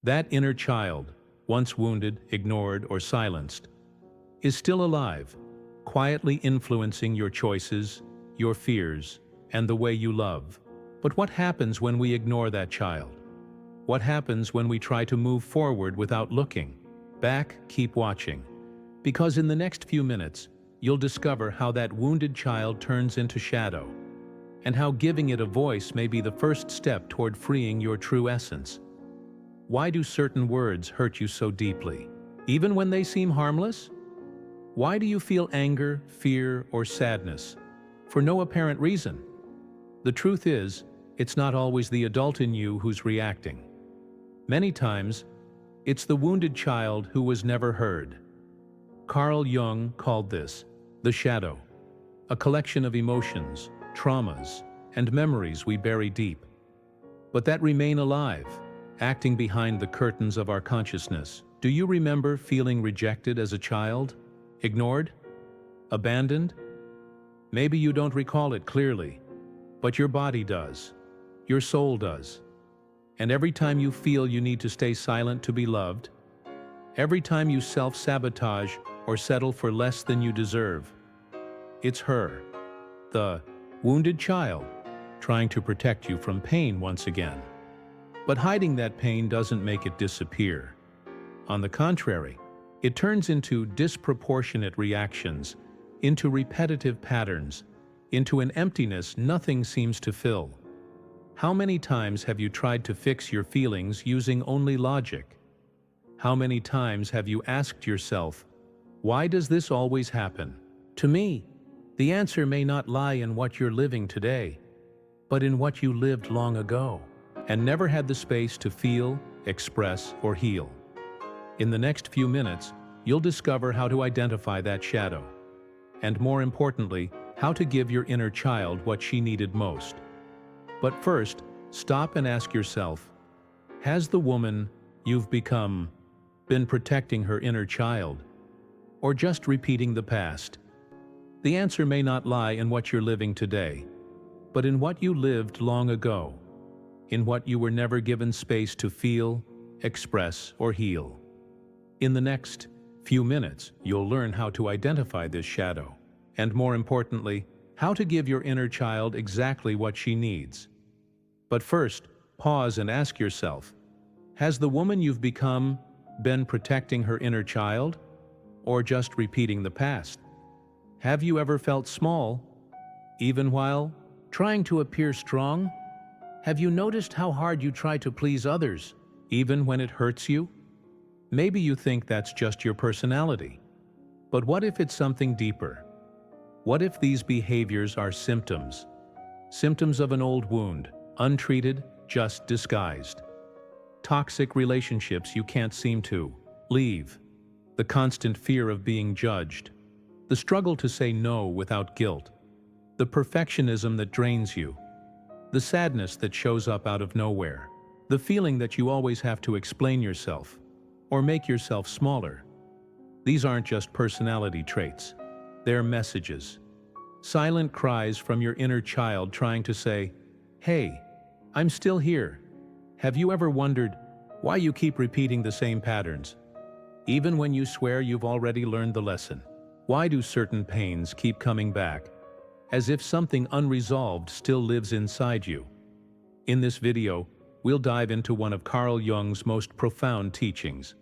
That inner child, once wounded, ignored, or silenced, is still alive, quietly influencing your choices, your fears, and the way you love. But what happens when we ignore that child? What happens when we try to move forward without looking back? Keep watching, because in the next few minutes, you'll discover how that wounded child turns into shadow, and how giving it a voice may be the first step toward freeing your true essence. Why do certain words hurt you so deeply, even when they seem harmless? Why do you feel anger, fear, or sadness for no apparent reason? The truth is, it's not always the adult in you who's reacting. Many times, it's the wounded child who was never heard. Carl Jung called this the shadow, a collection of emotions, traumas, and memories we bury deep, but that remain alive, acting behind the curtains of our consciousness. Do you remember feeling rejected as a child? Ignored? Abandoned? Maybe you don't recall it clearly, but your body does. Your soul does. And every time you feel you need to stay silent to be loved, every time you self-sabotage or settle for less than you deserve, it's her, the wounded child, trying to protect you from pain once again. But hiding that pain doesn't make it disappear. On the contrary, it turns into disproportionate reactions, into repetitive patterns, into an emptiness nothing seems to fill. How many times have you tried to fix your feelings using only logic? How many times have you asked yourself, why does this always happen to me? The answer may not lie in what you're living today, but in what you lived long ago and never had the space to feel, express, or heal. In the next few minutes, you'll discover how to identify that shadow, and more importantly, how to give your inner child what she needed most. But first, stop and ask yourself, has the woman you've become been protecting her inner child, or just repeating the past? The answer may not lie in what you're living today, but in what you lived long ago, in what you were never given space to feel, express, or heal. In the next few minutes, you'll learn how to identify this shadow, and more importantly, how to give your inner child exactly what she needs. But first, pause and ask yourself, has the woman you've become been protecting her inner child, or just repeating the past? Have you ever felt small, even while trying to appear strong? Have you noticed how hard you try to please others, even when it hurts you? Maybe you think that's just your personality. But what if it's something deeper? What if these behaviors are symptoms? Symptoms of an old wound, untreated, just disguised. Toxic relationships you can't seem to leave. The constant fear of being judged. The struggle to say no without guilt. The perfectionism that drains you. The sadness that shows up out of nowhere. The feeling that you always have to explain yourself or make yourself smaller. These aren't just personality traits. They're messages. Silent cries from your inner child trying to say, "Hey, I'm still here." Have you ever wondered why you keep repeating the same patterns, even when you swear you've already learned the lesson? Why do certain pains keep coming back, as if something unresolved still lives inside you? In this video, we'll dive into one of Carl Jung's most profound teachings,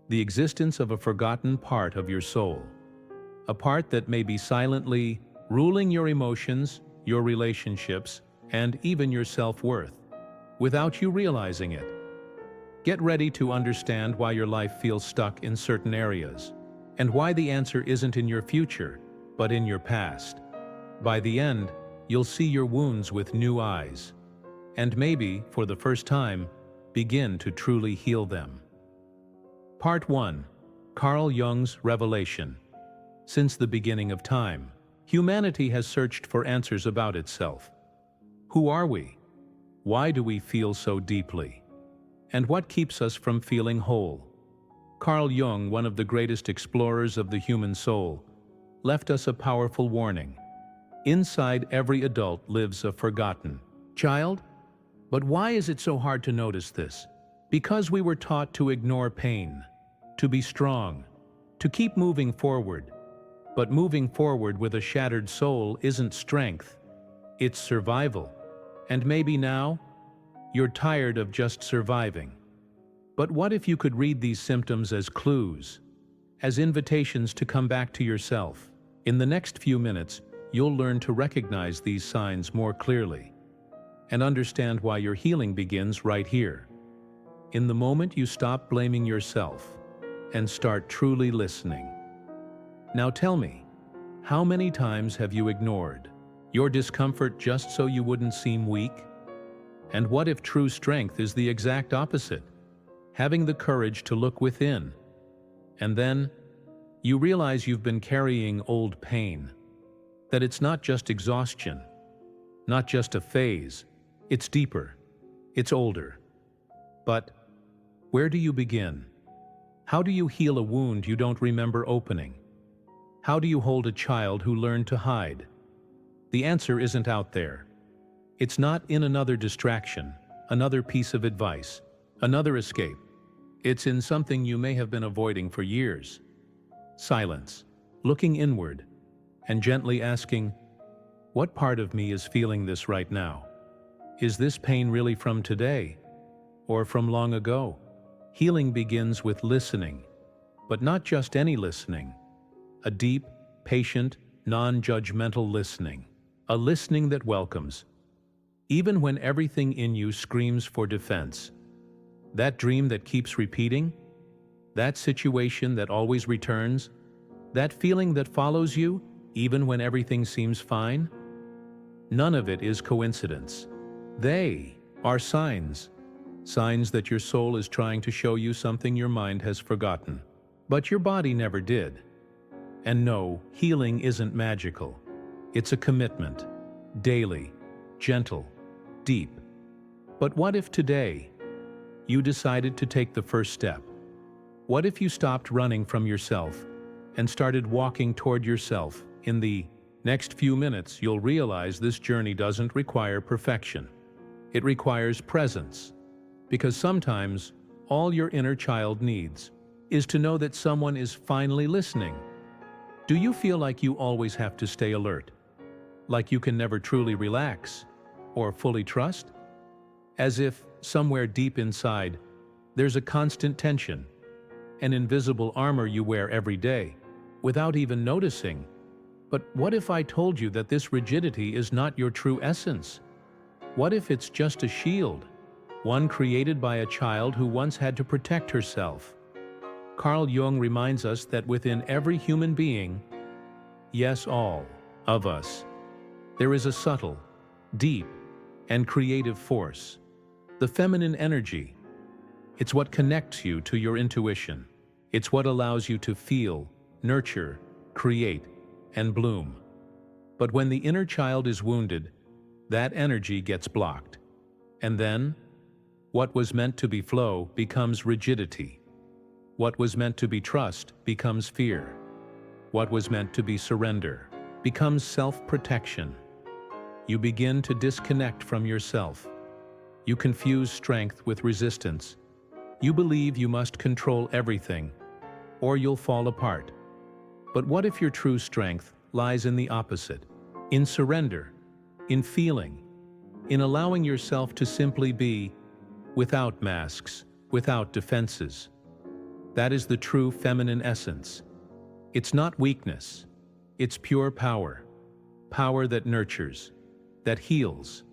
the existence of a forgotten part of your soul, a part that may be silently ruling your emotions, your relationships, and even your self-worth, without you realizing it. Get ready to understand why your life feels stuck in certain areas, and why the answer isn't in your future, but in your past. By the end, you'll see your wounds with new eyes, and maybe, for the first time, begin to truly heal them. Part 1. Carl Jung's Revelation. Since the beginning of time, humanity has searched for answers about itself. Who are we? Why do we feel so deeply? And what keeps us from feeling whole? Carl Jung, one of the greatest explorers of the human soul, left us a powerful warning. Inside every adult lives a forgotten child. But why is it so hard to notice this? Because we were taught to ignore pain, to be strong, to keep moving forward. But moving forward with a shattered soul isn't strength, it's survival. And maybe now, you're tired of just surviving. But what if you could read these symptoms as clues, as invitations to come back to yourself? In the next few minutes, you'll learn to recognize these signs more clearly and understand why your healing begins right here, in the moment you stop blaming yourself and start truly listening. Now tell me, how many times have you ignored your discomfort just so you wouldn't seem weak? And what if true strength is the exact opposite? Having the courage to look within. And then, you realize you've been carrying old pain. That it's not just exhaustion, not just a phase, it's deeper, it's older. But where do you begin? How do you heal a wound you don't remember opening? How do you hold a child who learned to hide? The answer isn't out there. It's not in another distraction, another piece of advice, another escape. It's in something you may have been avoiding for years. Silence, looking inward, and gently asking, what part of me is feeling this right now? Is this pain really from today, or from long ago? Healing begins with listening, but not just any listening. A deep, patient, non-judgmental listening. A listening that welcomes. Even when everything in you screams for defense. That dream that keeps repeating, that situation that always returns, that feeling that follows you even when everything seems fine, none of it is coincidence. They are signs. Signs that your soul is trying to show you something your mind has forgotten. But your body never did. And no, healing isn't magical. It's a commitment. Daily, gentle, deep. But what if today you decided to take the first step? What if you stopped running from yourself and started walking toward yourself? In the next few minutes, you'll realize this journey doesn't require perfection. It requires presence. Because sometimes, all your inner child needs is to know that someone is finally listening. Do you feel like you always have to stay alert? Like you can never truly relax or fully trust? As if, somewhere deep inside, there's a constant tension, an invisible armor you wear every day, without even noticing. But what if I told you that this rigidity is not your true essence? What if it's just a shield, one created by a child who once had to protect herself? Carl Jung reminds us that within every human being, yes, all of us, there is a subtle, deep, and creative force, the feminine energy. It's what connects you to your intuition. It's what allows you to feel, nurture, create, and bloom. But when the inner child is wounded, that energy gets blocked. And then, what was meant to be flow becomes rigidity. What was meant to be trust becomes fear. What was meant to be surrender becomes self-protection. You begin to disconnect from yourself. You confuse strength with resistance. You believe you must control everything, or you'll fall apart. But what if your true strength lies in the opposite? In surrender, in feeling, in allowing yourself to simply be, without masks, without defenses. That is the true feminine essence. It's not weakness. It's pure power. Power that nurtures, that heals,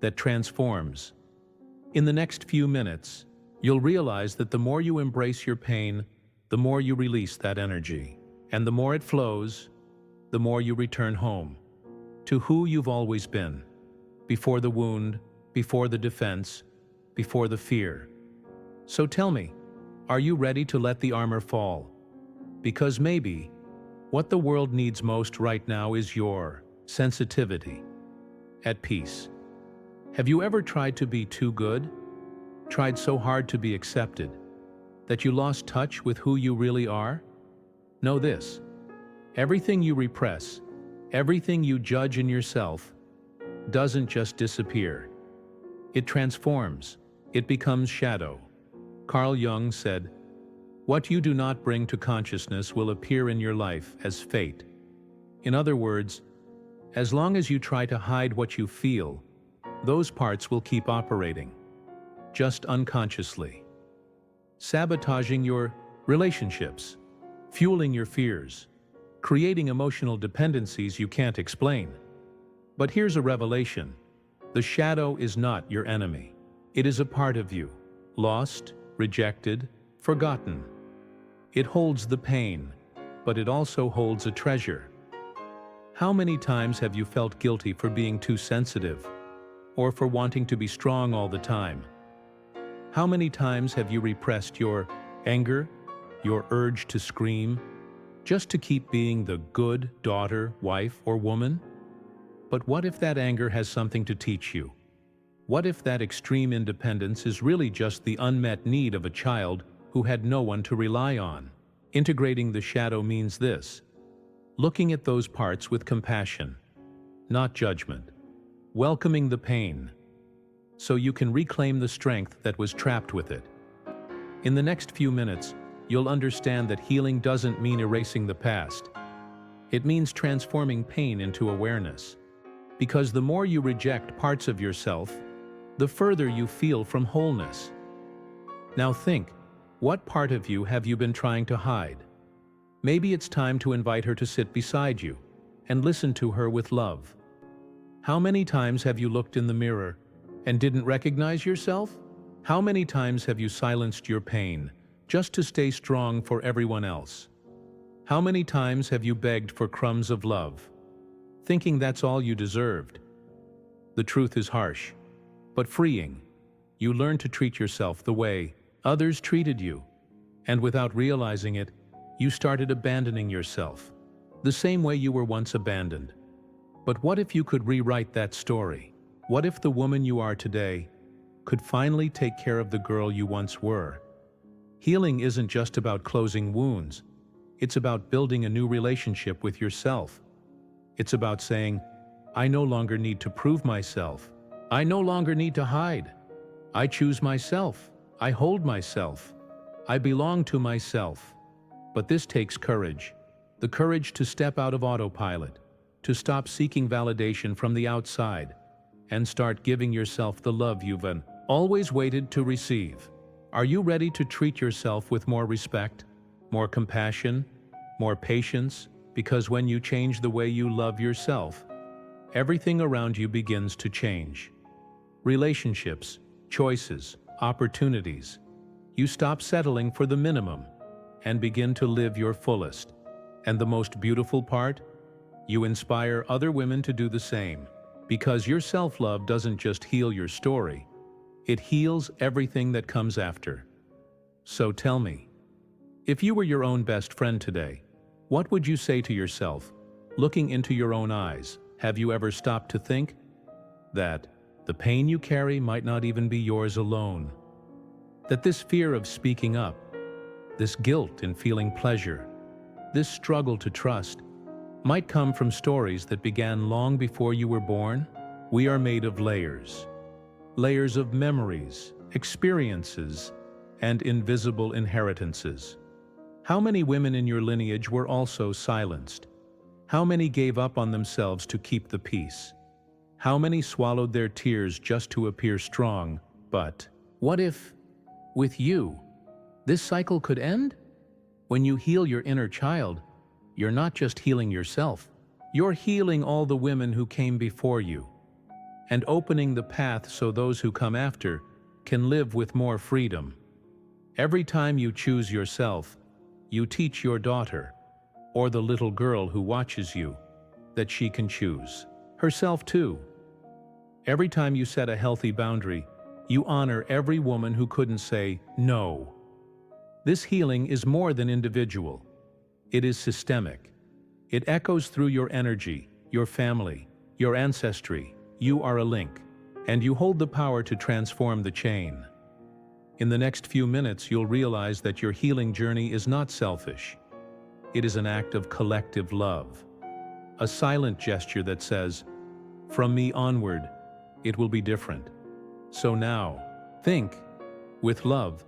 that transforms. In the next few minutes, you'll realize that the more you embrace your pain, the more you release that energy. And the more it flows, the more you return home, to who you've always been, before the wound, before the defense, before the fear. So tell me, are you ready to let the armor fall? Because maybe what the world needs most right now is your sensitivity. At peace. Have you ever tried to be too good? Tried so hard to be accepted that you lost touch with who you really are? Know this: everything you repress, everything you judge in yourself, doesn't just disappear. It transforms. It becomes shadow. Carl Jung said, "What you do not bring to consciousness will appear in your life as fate." In other words, as long as you try to hide what you feel, those parts will keep operating, just unconsciously, sabotaging your relationships, fueling your fears, creating emotional dependencies you can't explain. But here's a revelation. The shadow is not your enemy. It is a part of you, lost, rejected, forgotten. It holds the pain, but it also holds a treasure. How many times have you felt guilty for being too sensitive, or for wanting to be strong all the time? How many times have you repressed your anger, your urge to scream, just to keep being the good daughter, wife, or woman? But what if that anger has something to teach you? What if that extreme independence is really just the unmet need of a child who had no one to rely on? Integrating the shadow means this: looking at those parts with compassion, not judgment, welcoming the pain, so you can reclaim the strength that was trapped with it. In the next few minutes, you'll understand that healing doesn't mean erasing the past. It means transforming pain into awareness. Because the more you reject parts of yourself, the further you feel from wholeness. Now think, what part of you have you been trying to hide? Maybe it's time to invite her to sit beside you and listen to her with love. How many times have you looked in the mirror and didn't recognize yourself? How many times have you silenced your pain just to stay strong for everyone else? How many times have you begged for crumbs of love, thinking that's all you deserved? The truth is harsh, but freeing. You learn to treat yourself the way others treated you, and without realizing it, you started abandoning yourself, the same way you were once abandoned. But what if you could rewrite that story? What if the woman you are today could finally take care of the girl you once were? Healing isn't just about closing wounds. It's about building a new relationship with yourself. It's about saying, I no longer need to prove myself. I no longer need to hide. I choose myself. I hold myself. I belong to myself. But this takes courage. The courage to step out of autopilot, to stop seeking validation from the outside, and start giving yourself the love you've always waited to receive. Are you ready to treat yourself with more respect, more compassion, more patience? Because when you change the way you love yourself, everything around you begins to change. Relationships, choices, opportunities. You stop settling for the minimum and begin to live your fullest. And the most beautiful part? You inspire other women to do the same. Because your self-love doesn't just heal your story, it heals everything that comes after. So tell me, if you were your own best friend today, what would you say to yourself, looking into your own eyes? Have you ever stopped to think that the pain you carry might not even be yours alone? That this fear of speaking up, this guilt in feeling pleasure, this struggle to trust, might come from stories that began long before you were born? We are made of layers. Layers of memories, experiences, and invisible inheritances. How many women in your lineage were also silenced? How many gave up on themselves to keep the peace? How many swallowed their tears just to appear strong? But what if, with you, this cycle could end? When you heal your inner child, you're not just healing yourself, you're healing all the women who came before you, and opening the path so those who come after can live with more freedom. Every time you choose yourself, you teach your daughter, or the little girl who watches you, that she can choose herself too. Every time you set a healthy boundary, you honor every woman who couldn't say no. This healing is more than individual. It is systemic. It echoes through your energy, your family, your ancestry. You are a link, and you hold the power to transform the chain. In the next few minutes, you'll realize that your healing journey is not selfish. It is an act of collective love, a silent gesture that says, from me onward, it will be different. So now, think, with love,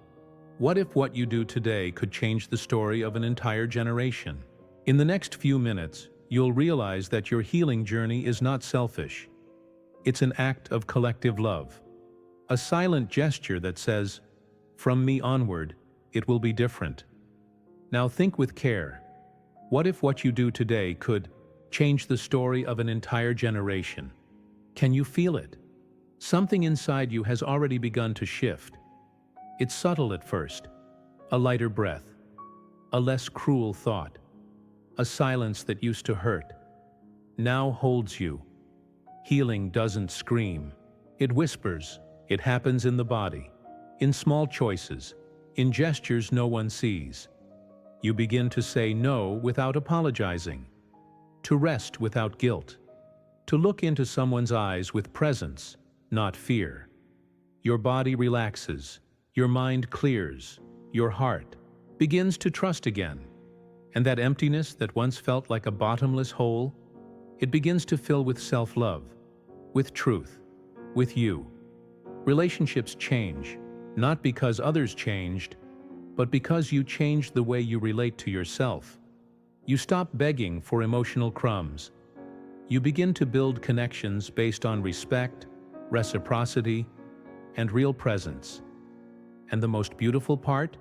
What if what you do today could change the story of an entire generation? In the next few minutes, you'll realize that your healing journey is not selfish. It's an act of collective love. A silent gesture that says, "From me onward, it will be different." Now think with care. What if what you do today could change the story of an entire generation? Can you feel it? Something inside you has already begun to shift. It's subtle at first. A lighter breath. A less cruel thought. A silence that used to hurt now holds you. Healing doesn't scream. It whispers. It happens in the body, in small choices, in gestures no one sees. You begin to say no without apologizing, to rest without guilt, to look into someone's eyes with presence, not fear. Your body relaxes, your mind clears, your heart begins to trust again. And that emptiness that once felt like a bottomless hole, it begins to fill with self-love, with truth, with you. Relationships change, not because others changed, but because you changed the way you relate to yourself. You stop begging for emotional crumbs. You begin to build connections based on respect, reciprocity, and real presence. And the most beautiful part?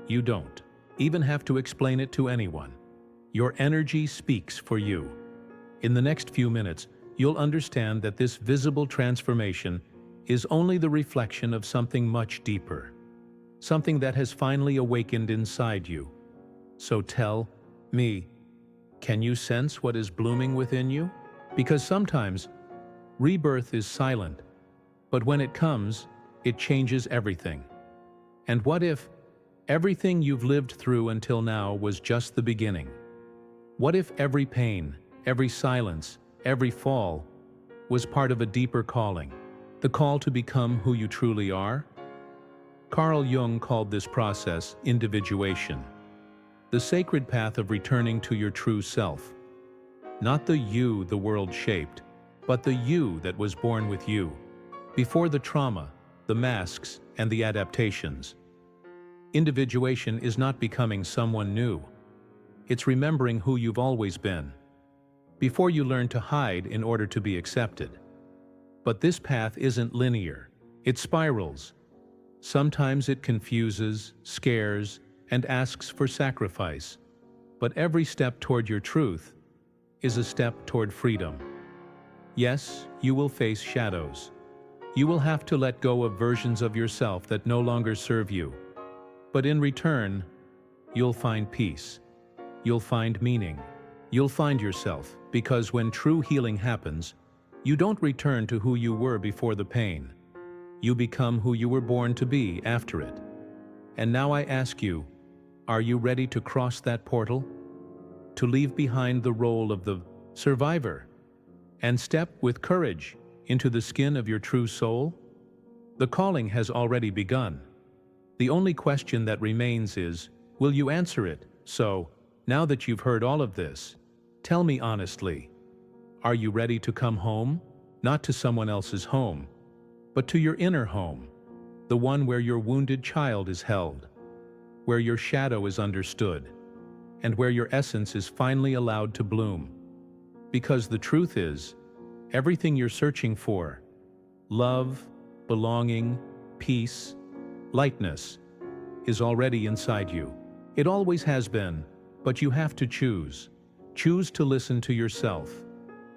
You don't even have to explain it to anyone. Your energy speaks for you. In the next few minutes, you'll understand that this visible transformation is only the reflection of something much deeper, something that has finally awakened inside you. So tell me, can you sense what is blooming within you? Because sometimes rebirth is silent, but when it comes, it changes everything. And what if everything you've lived through until now was just the beginning? What if every pain, every silence, every fall was part of a deeper calling? The call to become who you truly are? Carl Jung called this process individuation, the sacred path of returning to your true self. Not the you the world shaped, but the you that was born with you, before the trauma, the masks, and the adaptations. Individuation is not becoming someone new. It's remembering who you've always been, before you learn to hide in order to be accepted. But this path isn't linear. It spirals. Sometimes it confuses, scares, and asks for sacrifice. But every step toward your truth is a step toward freedom. Yes, you will face shadows. You will have to let go of versions of yourself that no longer serve you. But in return, you'll find peace. You'll find meaning. You'll find yourself, because when true healing happens, you don't return to who you were before the pain. You become who you were born to be after it. And now I ask you, are you ready to cross that portal? To leave behind the role of the survivor and step with courage into the skin of your true soul? The calling has already begun. The only question that remains is, will you answer it? So, now that you've heard all of this, tell me honestly, are you ready to come home? Not to someone else's home, but to your inner home, the one where your wounded child is held, where your shadow is understood, and where your essence is finally allowed to bloom. Because the truth is, everything you're searching for, love, belonging, peace, lightness, is already inside you. It always has been, but you have to choose. Choose to listen to yourself.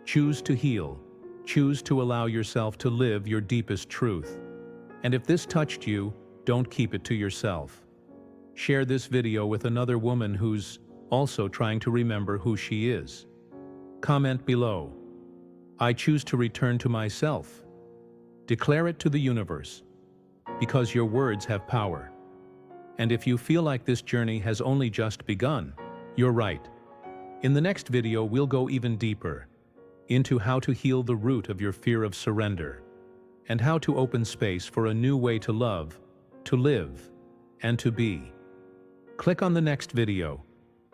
Choose to heal. Choose to allow yourself to live your deepest truth. And if this touched you, don't keep it to yourself. Share this video with another woman who's also trying to remember who she is. Comment below, I choose to return to myself. Declare it to the universe, because your words have power. And if you feel like this journey has only just begun, you're right. In the next video, we'll go even deeper into how to heal the root of your fear of surrender, and how to open space for a new way to love, to live, and to be. Click on the next video,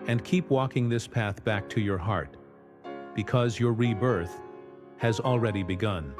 and keep walking this path back to your heart, because your rebirth has already begun.